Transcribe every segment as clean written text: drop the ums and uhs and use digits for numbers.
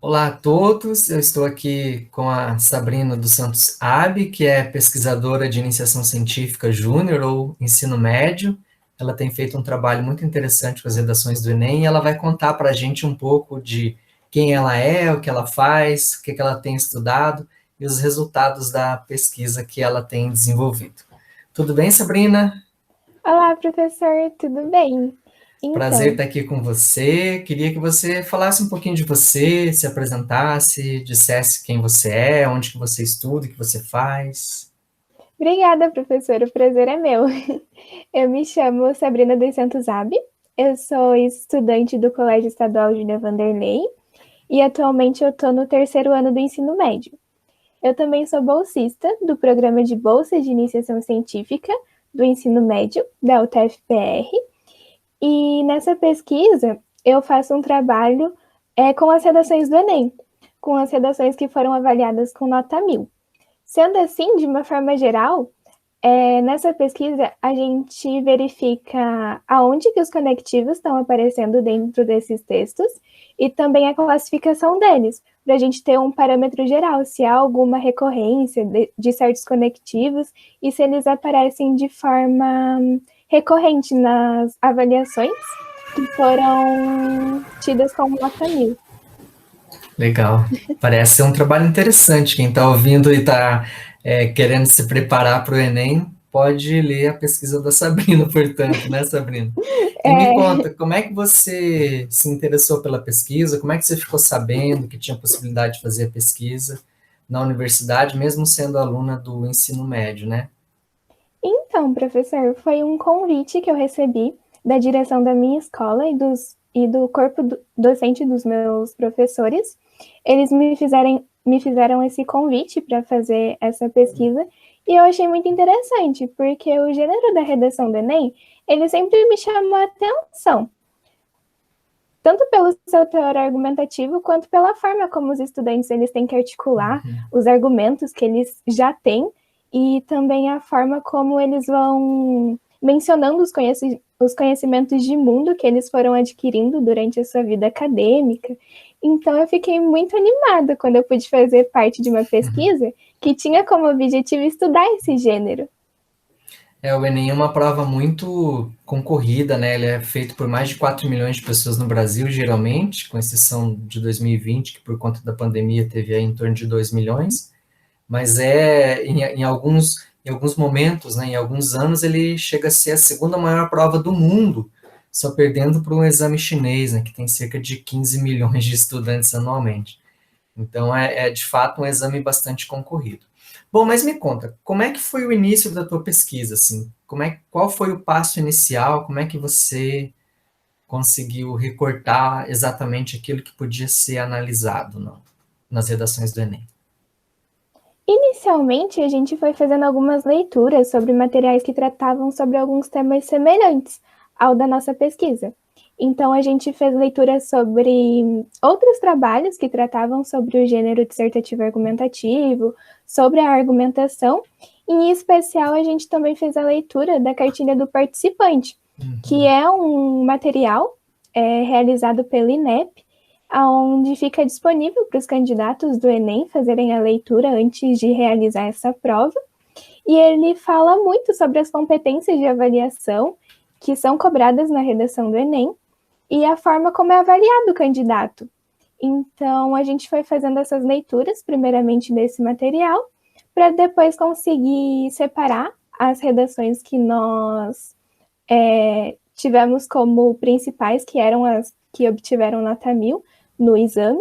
Olá a todos, eu estou aqui com a Sabrina dos Santos Abi, que é pesquisadora de iniciação científica júnior ou ensino médio. Ela tem feito um trabalho muito interessante com as redações do Enem e ela vai contar para a gente um pouco de quem ela é, o que ela faz, o que ela tem estudado e os resultados da pesquisa que ela tem desenvolvido. Tudo bem, Sabrina? Olá, professor, tudo bem? Prazer Então, estar aqui com você. Queria que você falasse um pouquinho de você, se apresentasse, dissesse quem você é, onde que você estuda, o que você faz. obrigada, professor, o prazer é meu. Eu me chamo Sabrina dos Santos Abi, eu sou estudante do Colégio Estadual Júlia Vanderlei e atualmente eu estou no terceiro ano do ensino médio. Eu também sou bolsista do Programa de Bolsa de Iniciação Científica do Ensino Médio, da UTFPR, e nessa pesquisa eu faço um trabalho com as redações do Enem, com as redações que foram avaliadas com nota 1000. Sendo assim, de uma forma geral, nessa pesquisa a gente verifica aonde que os conectivos estão aparecendo dentro desses textos e também a classificação deles, para a gente ter um parâmetro geral, se há alguma recorrência de certos conectivos e se eles aparecem de forma recorrente nas avaliações que foram tidas como nota 1000. Legal. Parece ser um trabalho interessante. Quem está ouvindo e está querendo se preparar para o Enem, pode ler a pesquisa da Sabrina, portanto, né, Sabrina? E me É, conta, como é que você se interessou pela pesquisa? Como é que você ficou sabendo que tinha possibilidade de fazer a pesquisa na universidade, mesmo sendo aluna do ensino médio, né? então, professor, foi um convite que eu recebi da direção da minha escola e do corpo docente dos meus professores. Eles me fizeram esse convite para fazer essa pesquisa e eu achei muito interessante, porque o gênero da redação do Enem, ele sempre me chamou a atenção, tanto pelo seu teor argumentativo, quanto pela forma como os estudantes eles têm que articular os argumentos que eles já têm e também a forma como eles vão mencionando os conhecimentos de mundo que eles foram adquirindo durante a sua vida acadêmica. Então, eu fiquei muito animada quando eu pude fazer parte de uma pesquisa que tinha como objetivo estudar esse gênero. O Enem é uma prova muito concorrida, né? Ele é feito por mais de 4 milhões de pessoas no Brasil, geralmente, com exceção de 2020, que por conta da pandemia teve aí em torno de 2 milhões. Mas em alguns momentos, né, em alguns anos, ele chega a ser a segunda maior prova do mundo, só perdendo para um exame chinês, né, que tem cerca de 15 milhões de estudantes anualmente. Então, é de fato um exame bastante concorrido. Bom, mas me conta, como é que foi o início da tua pesquisa, assim? Qual foi o passo inicial? Como é que você conseguiu recortar exatamente aquilo que podia ser analisado nas redações do Enem? Inicialmente, a gente foi fazendo algumas leituras sobre materiais que tratavam sobre alguns temas semelhantes ao da nossa pesquisa. Então, a gente fez leituras sobre outros trabalhos que tratavam sobre o gênero dissertativo argumentativo, sobre a argumentação, e, em especial, a gente também fez a leitura da cartilha do participante, que é um material realizado pelo INEP, onde fica disponível para os candidatos do Enem fazerem a leitura antes de realizar essa prova. E ele fala muito sobre as competências de avaliação que são cobradas na redação do Enem e a forma como é avaliado o candidato. Então, a gente foi fazendo essas leituras, primeiramente desse material, para depois conseguir separar as redações que nós tivemos como principais, que eram as que obtiveram nota 1000 no exame,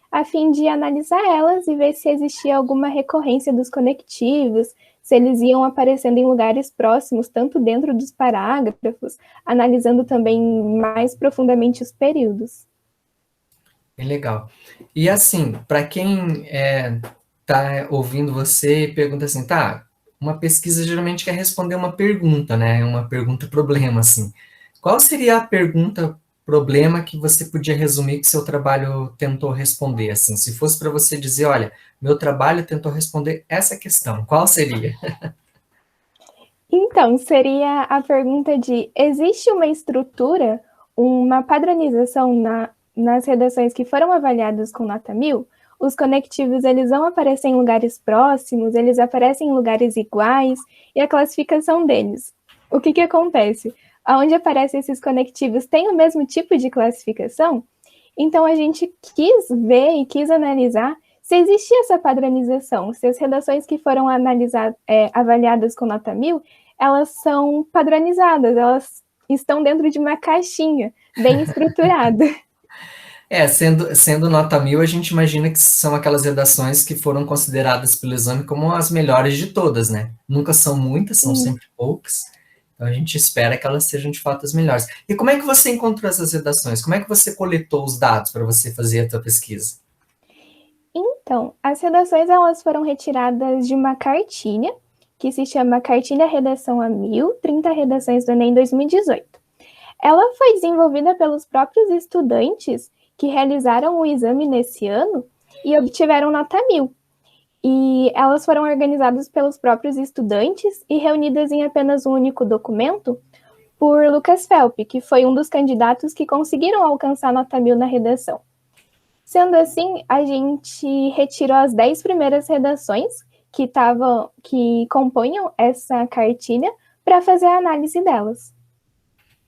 a fim de analisar elas e ver se existia alguma recorrência dos conectivos, se eles iam aparecendo em lugares próximos, tanto dentro dos parágrafos, analisando também mais profundamente os períodos. Bem legal. E assim, para quem está ouvindo você e pergunta assim, tá, uma pesquisa geralmente quer responder uma pergunta, né? Uma pergunta problema, assim. Qual seria a pergunta problema que você podia resumir que seu trabalho tentou responder, assim? Se fosse para você dizer, olha, meu trabalho tentou responder essa questão, qual seria? Então, seria a pergunta de: existe uma estrutura, uma padronização nas redações que foram avaliadas com nota 1000, os conectivos eles vão aparecer em lugares próximos, eles aparecem em lugares iguais, e a classificação deles. O que acontece? Onde aparecem esses conectivos tem o mesmo tipo de classificação? Então, a gente quis ver e quis analisar se existia essa padronização, se as redações que foram avaliadas com nota 1000, elas são padronizadas, elas estão dentro de uma caixinha bem estruturada. Sendo nota 1000, a gente imagina que são aquelas redações que foram consideradas pelo exame como as melhores de todas, né? Nunca são muitas, são sempre poucas. Então, a gente espera que elas sejam, de fato, as melhores. E como é que você encontrou essas redações? Como é que você coletou os dados para você fazer a sua pesquisa? Então, as redações elas foram retiradas de uma cartilha, que se chama Cartilha Redação a 1000, 30 redações do Enem 2018. Ela foi desenvolvida pelos próprios estudantes que realizaram o exame nesse ano e obtiveram nota 1000. E elas foram organizadas pelos próprios estudantes e reunidas em apenas um único documento por Lucas Felp, que foi um dos candidatos que conseguiram alcançar nota 1000 na redação. Sendo assim, a gente retirou as 10 primeiras redações que compunham essa cartilha para fazer a análise delas.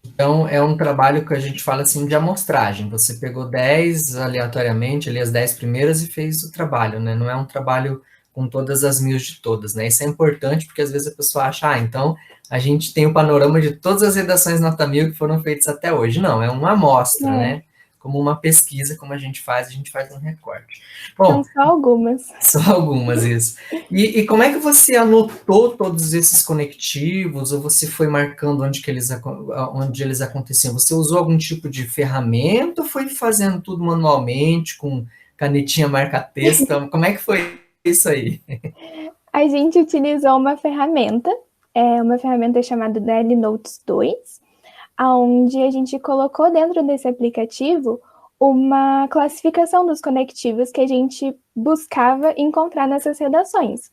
Então, é um trabalho que a gente fala assim de amostragem. Você pegou 10 aleatoriamente, ali as 10 primeiras, e fez o trabalho, né? Não é um trabalho com todas as 1000 de todas, né? Isso é importante porque às vezes a pessoa acha, então a gente tem o panorama de todas as redações nota 1000 que foram feitas até hoje. Não, é uma amostra, né? Como uma pesquisa, como a gente faz um recorte. Bom, são só algumas. Só algumas, isso. E como é que você anotou todos esses conectivos, ou você foi marcando onde eles aconteciam? Você usou algum tipo de ferramenta ou foi fazendo tudo manualmente, com canetinha marca-texto? Como é que foi isso aí? A gente utilizou uma ferramenta chamada DL Notes 2, onde a gente colocou dentro desse aplicativo uma classificação dos conectivos que a gente buscava encontrar nessas redações.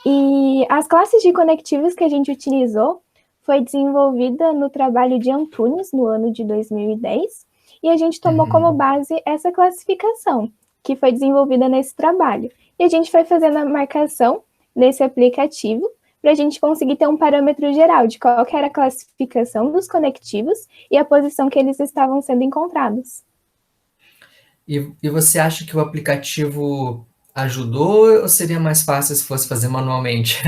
E as classes de conectivos que a gente utilizou foi desenvolvida no trabalho de Antunes, no ano de 2010, e a gente tomou como base essa classificação, que foi desenvolvida nesse trabalho. E a gente foi fazendo a marcação nesse aplicativo para a gente conseguir ter um parâmetro geral de qual que era a classificação dos conectivos e a posição que eles estavam sendo encontrados. E você acha que o aplicativo ajudou ou seria mais fácil se fosse fazer manualmente?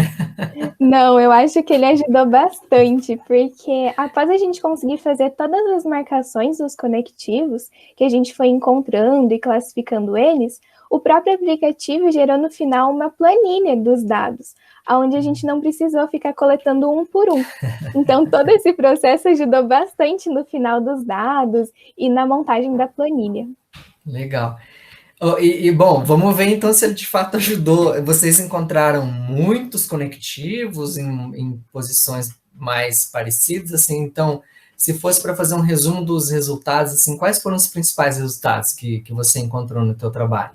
Não, eu acho que ele ajudou bastante, porque após a gente conseguir fazer todas as marcações dos conectivos, que a gente foi encontrando e classificando eles, o próprio aplicativo gerou no final uma planilha dos dados, onde a gente não precisou ficar coletando um por um. Então, todo esse processo ajudou bastante no final dos dados e na montagem da planilha. Legal. Bom, vamos ver então se ele de fato ajudou. Vocês encontraram muitos conectivos em posições mais parecidas, assim, então, se fosse para fazer um resumo dos resultados, assim, quais foram os principais resultados que você encontrou no teu trabalho?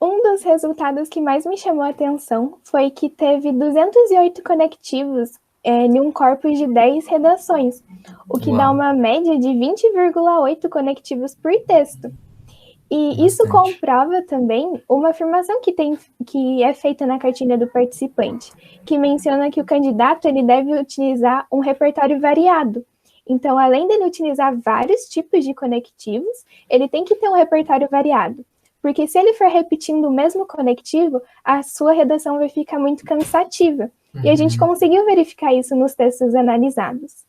Um dos resultados que mais me chamou a atenção foi que teve 208 conectivos em um corpus de 10 redações, o que dá uma média de 20,8 conectivos por texto. E isso comprova também uma afirmação que é feita na cartilha do participante, que menciona que o candidato ele deve utilizar um repertório variado. Então, além dele utilizar vários tipos de conectivos, ele tem que ter um repertório variado. Porque se ele for repetindo o mesmo conectivo, a sua redação vai ficar muito cansativa. E a gente conseguiu verificar isso nos textos analisados.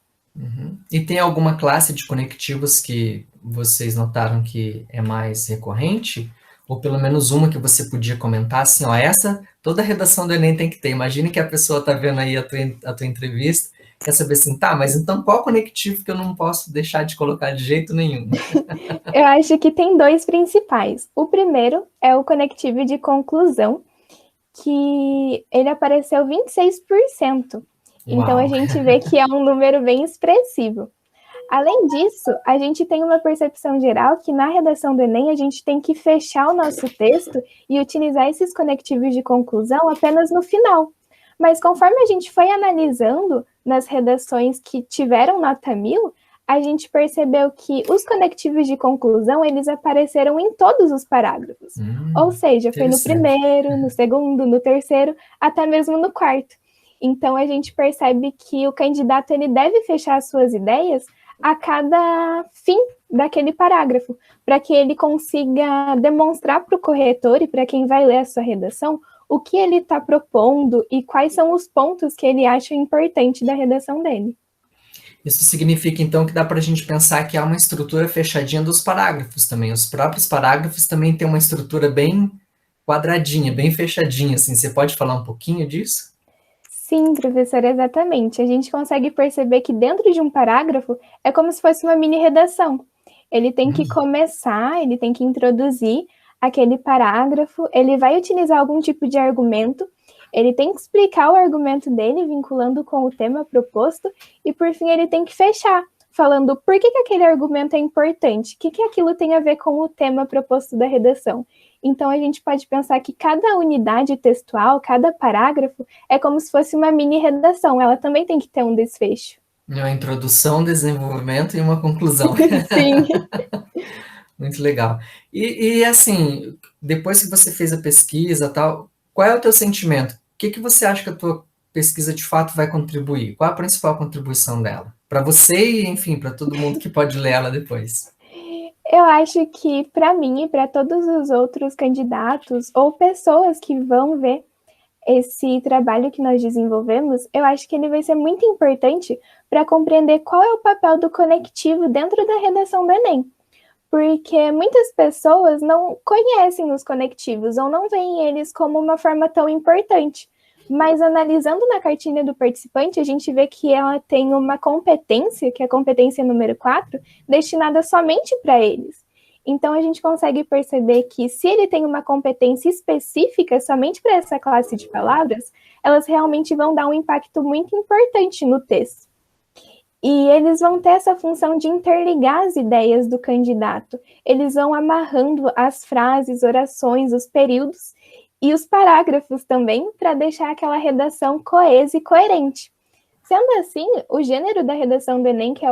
E tem alguma classe de conectivos que vocês notaram que é mais recorrente? Ou pelo menos uma que você podia comentar, assim, ó, essa toda a redação do Enem tem que ter. Imagine que a pessoa está vendo aí a tua entrevista, quer saber assim, tá, mas então qual conectivo que eu não posso deixar de colocar de jeito nenhum? Eu acho que tem dois principais. O primeiro é o conectivo de conclusão, que ele apareceu 26%. Então, a gente vê que é um número bem expressivo. Além disso, a gente tem uma percepção geral que na redação do Enem a gente tem que fechar o nosso texto e utilizar esses conectivos de conclusão apenas no final. Mas conforme a gente foi analisando nas redações que tiveram nota 1000, a gente percebeu que os conectivos de conclusão, eles apareceram em todos os parágrafos. Ou seja, foi no primeiro, no segundo, no terceiro, até mesmo no quarto. Então, a gente percebe que o candidato ele deve fechar as suas ideias a cada fim daquele parágrafo, para que ele consiga demonstrar para o corretor e para quem vai ler a sua redação o que ele está propondo e quais são os pontos que ele acha importante da redação dele. Isso significa, então, que dá para a gente pensar que há uma estrutura fechadinha dos parágrafos também. Os próprios parágrafos também têm uma estrutura bem quadradinha, bem fechadinha, assim. Você pode falar um pouquinho disso? Sim, professora, exatamente. A gente consegue perceber que dentro de um parágrafo é como se fosse uma mini redação. Ele tem que começar, ele tem que introduzir aquele parágrafo, ele vai utilizar algum tipo de argumento, ele tem que explicar o argumento dele, vinculando com o tema proposto, e por fim ele tem que fechar, falando por que aquele argumento é importante, o que aquilo tem a ver com o tema proposto da redação. Então, a gente pode pensar que cada unidade textual, cada parágrafo, é como se fosse uma mini redação. Ela também tem que ter um desfecho. Uma introdução, desenvolvimento e uma conclusão. Sim. Muito legal. Assim, depois que você fez a pesquisa, tal, qual é o teu sentimento? O que você acha que a tua pesquisa de fato vai contribuir? Qual a principal contribuição dela? Para você e, enfim, para todo mundo que pode ler ela depois. Eu acho que, para mim e para todos os outros candidatos ou pessoas que vão ver esse trabalho que nós desenvolvemos, eu acho que ele vai ser muito importante para compreender qual é o papel do conectivo dentro da redação do Enem. Porque muitas pessoas não conhecem os conectivos ou não veem eles como uma forma tão importante. Mas analisando na cartilha do participante, a gente vê que ela tem uma competência, que é a competência número 4, destinada somente para eles. Então, a gente consegue perceber que se ele tem uma competência específica somente para essa classe de palavras, elas realmente vão dar um impacto muito importante no texto. E eles vão ter essa função de interligar as ideias do candidato. Eles vão amarrando as frases, orações, os períodos e os parágrafos também, para deixar aquela redação coesa e coerente. Sendo assim, o gênero da redação do Enem, que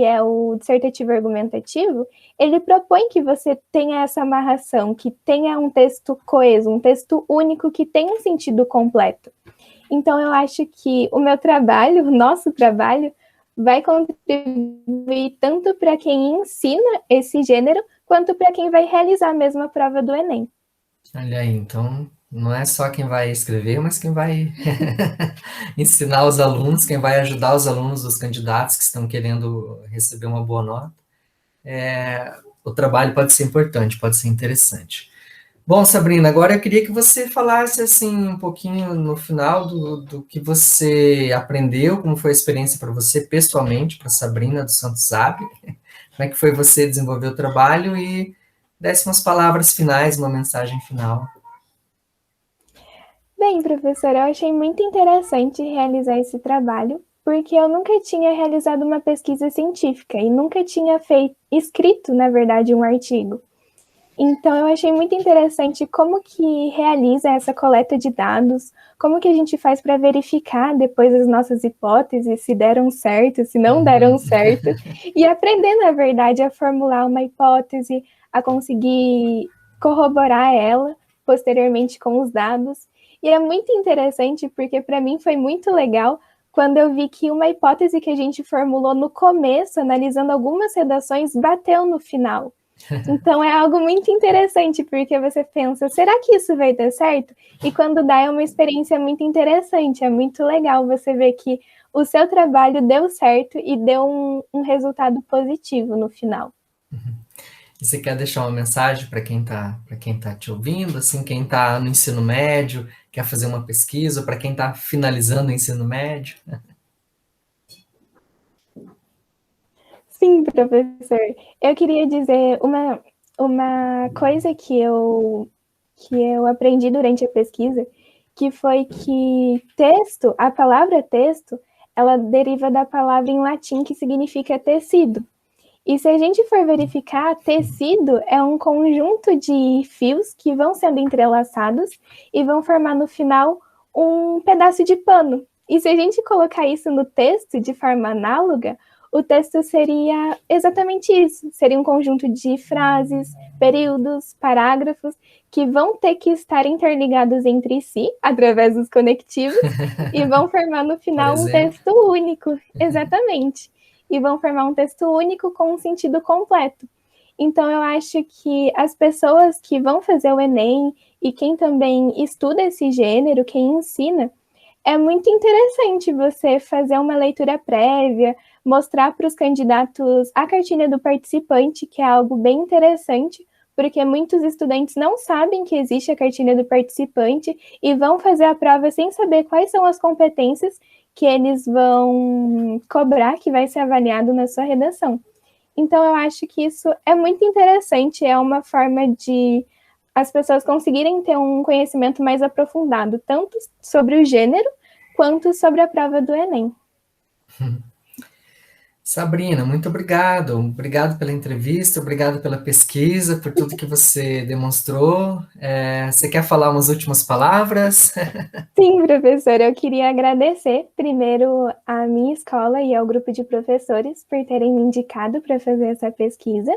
é o dissertativo argumentativo, ele propõe que você tenha essa amarração, que tenha um texto coeso, um texto único, que tenha um sentido completo. Então, eu acho que o meu trabalho, o nosso trabalho, vai contribuir tanto para quem ensina esse gênero, quanto para quem vai realizar a mesma prova do Enem. Olha aí, então não é só quem vai escrever, mas quem vai ensinar os alunos, quem vai ajudar os alunos, os candidatos que estão querendo receber uma boa nota. O trabalho pode ser importante, pode ser interessante. Bom, Sabrina, agora eu queria que você falasse assim um pouquinho no final do que você aprendeu, como foi a experiência para você pessoalmente, para Sabrina do Santo Zap, como é que foi você desenvolver o trabalho e desse umas palavras finais, uma mensagem final. Bem, professora, eu achei muito interessante realizar esse trabalho, porque eu nunca tinha realizado uma pesquisa científica e nunca tinha escrito, na verdade, um artigo. Então, eu achei muito interessante como que realiza essa coleta de dados, como que a gente faz para verificar depois as nossas hipóteses, se deram certo, se não deram certo, e aprender, na verdade, a formular uma hipótese, a conseguir corroborar ela posteriormente com os dados. E é muito interessante porque, para mim, foi muito legal quando eu vi que uma hipótese que a gente formulou no começo, analisando algumas redações, bateu no final. Então é algo muito interessante, porque você pensa, será que isso vai dar certo? E quando dá, é uma experiência muito interessante, é muito legal você ver que o seu trabalho deu certo e deu um resultado positivo no final. E você quer deixar uma mensagem para quem tá te ouvindo, assim, quem está no ensino médio, quer fazer uma pesquisa, para quem está finalizando o ensino médio? Sim, professor. Eu queria dizer uma coisa que eu aprendi durante a pesquisa, que foi que texto, a palavra texto, ela deriva da palavra em latim que significa tecido. E se a gente for verificar, tecido é um conjunto de fios que vão sendo entrelaçados e vão formar no final um pedaço de pano. E se a gente colocar isso no texto de forma análoga, o texto seria exatamente isso. Seria um conjunto de frases, períodos, parágrafos, que vão ter que estar interligados entre si, através dos conectivos, e vão formar no Por final um exemplo. texto único. Exatamente. E vão formar um texto único com um sentido completo. Então, eu acho que as pessoas que vão fazer o Enem e quem também estuda esse gênero, quem ensina, é muito interessante você fazer uma leitura prévia, mostrar para os candidatos a cartilha do participante, que é algo bem interessante, porque muitos estudantes não sabem que existe a cartilha do participante e vão fazer a prova sem saber quais são as competências que eles vão cobrar, que vai ser avaliado na sua redação. Então, eu acho que isso é muito interessante, é uma forma de as pessoas conseguirem ter um conhecimento mais aprofundado, tanto sobre o gênero, quanto sobre a prova do Enem. Sabrina, muito obrigado. Obrigado pela entrevista, obrigado pela pesquisa, por tudo que você demonstrou. Você quer falar umas últimas palavras? Sim, professora, eu queria agradecer primeiro à minha escola e ao grupo de professores por terem me indicado para fazer essa pesquisa.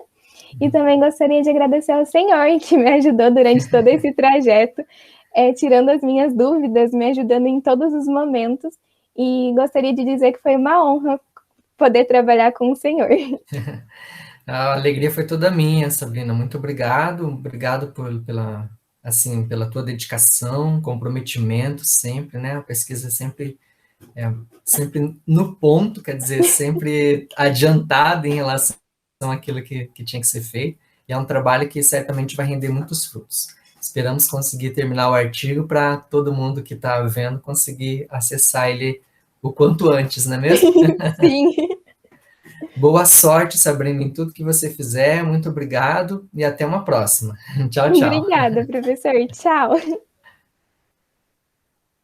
E também gostaria de agradecer ao senhor que me ajudou durante todo esse trajeto, tirando as minhas dúvidas, me ajudando em todos os momentos. E gostaria de dizer que foi uma honra poder trabalhar com o senhor. A alegria foi toda minha, Sabrina. Muito obrigado. Obrigado pela tua dedicação, comprometimento sempre, né? A pesquisa sempre no ponto, quer dizer, sempre adiantada em relação àquilo que tinha que ser feito. E é um trabalho que certamente vai render muitos frutos. Esperamos conseguir terminar o artigo para todo mundo que está vendo conseguir acessar ele o quanto antes, não é mesmo? Sim. Boa sorte, Sabrina, em tudo que você fizer. Muito obrigado e até uma próxima. Tchau, tchau. Obrigada, professor. Tchau.